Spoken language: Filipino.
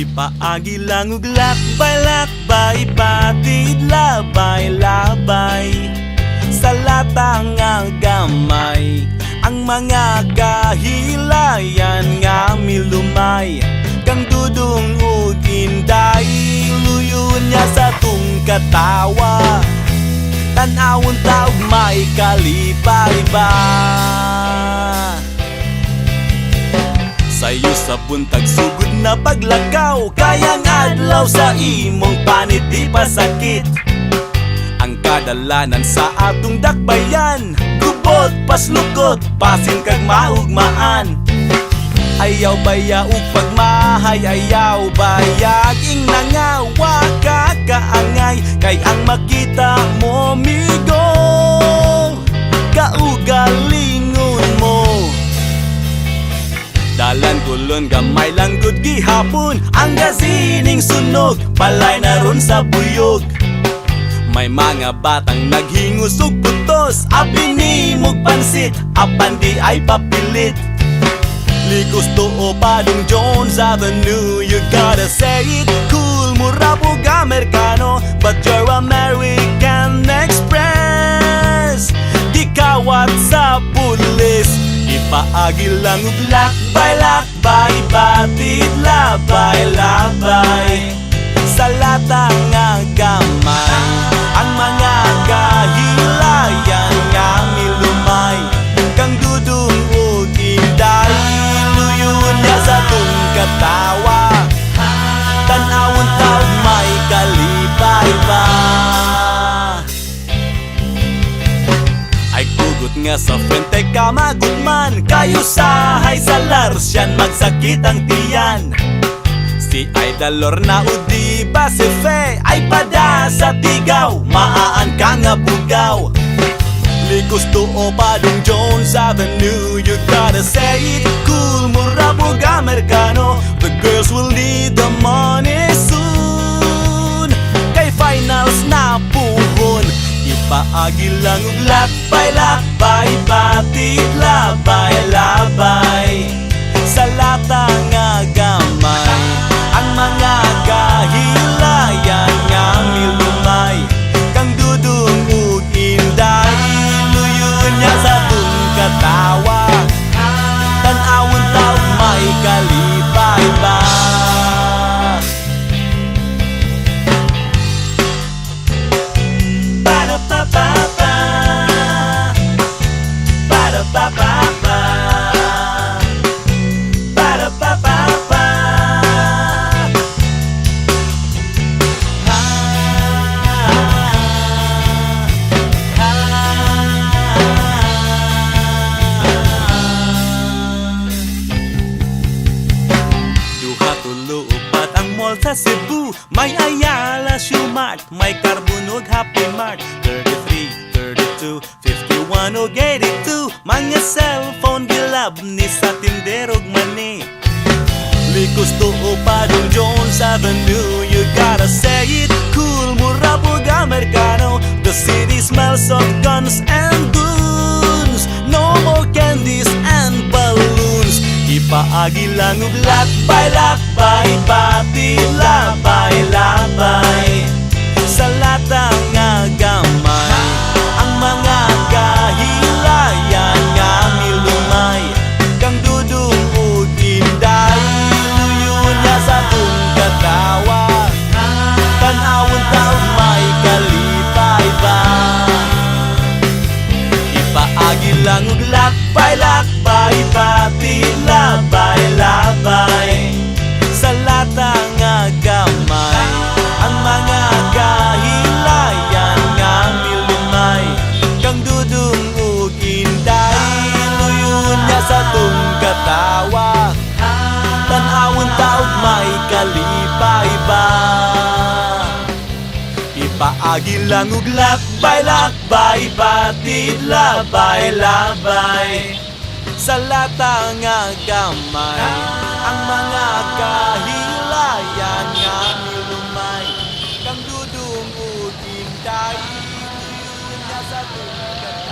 Ipaagi lang ug lakbay-lakbay, patid labay-labay. Sa latang nga gamay, ang mga kahilayan nga milumay. Kang dudong ug inday, luyon niya sa tung katawa. Tanawon taog may kalipay ba. Sayo sa buntag sugod na paglakaw, kayang adlaw sa imong panit di pa sakit. Ang kadalanan sa atong dakbayan, gubot paslukot, pasin kag maugmaan. Ayaw baya ug pagmahay, ayaw bayag ing nangawa ka kaangay. Kay ang makita mo migo, kaugalingon mo. Dalan kulon gamay lang gud gihapon, ang gasining sunog balay na ron sa buyog. May mga batang naghingos ug putos, abi ni mog pansit, apan di ay papilit. Likos to o Padong Jones Avenue, you gotta say it cool, mura pug Amerikano, but you're American Express. Di kawat sa pulis, ipaagi lang ug lakbay-lakbay, patid labay-labay. Sa latang nga gamay, ang mga kahilayan nga milumay. Kang dudong ug inday, luyon niya sa tung katawa. Tanawon taog may kalipay ba. Ay kugot nga sa frente ka magutman, kayo sahay sa larsyan magsakit ang tiyan. Si Idalor na udi ba si Fe, ay pada sa tigaw, maaan ka nga bugaw. Likos to o Padong Jones Avenue, you gotta say it cool, mura pug Amerikano. The girls will need the money soon, kay finals na puhon. Ipaagi lang ug lakbay-lakbay, patid labay-labay. Sa latang nga gamay, ang mga kahilayan nga milumay. Kang dudong ug inday, luyon niya sa tung katawa. Tanawon taog may kalipay ba. Ba-da-ba-ba-ba, ba-da-ba-ba-ba, ba-da-ba-ba-ba. Duha tulo upat ang mall sa Cebu, may Ayala, Shoemart, may Carbon ug Happy Mart. 33, 32, 51 ug 82, mga cellphone gilab ni sa tindero ug mani. Likos to o Padong Jones Avenue, you gotta say it cool, mura pug Amerikano. The city smells of guns and goons, no more candies and balloons. Ipaagi lang ug lakbay-lakbay, patid labay-labay. Sa latang nga gamay, ang mga kahilayan nga milumay. Kang dudong ug inday, luyon niya sa tung katawa. Tanawon taog may kalipay ba. Ipaagi lang ug lakbay-lakbay, patid labay-labay. Sa latang nga gamay, ang mga kahilayan nga milumay. Kang dudong ug inday, luyon niya sa tung katawa. Tanawon taog may kalipay ba. Ipaagi lang ug lakbay-lakbay, patid labay-labay. Sa latang nga gamay, ang mga kahilayan nga milumay. Kang dudong ug inday, luyon niya sa tung katawa.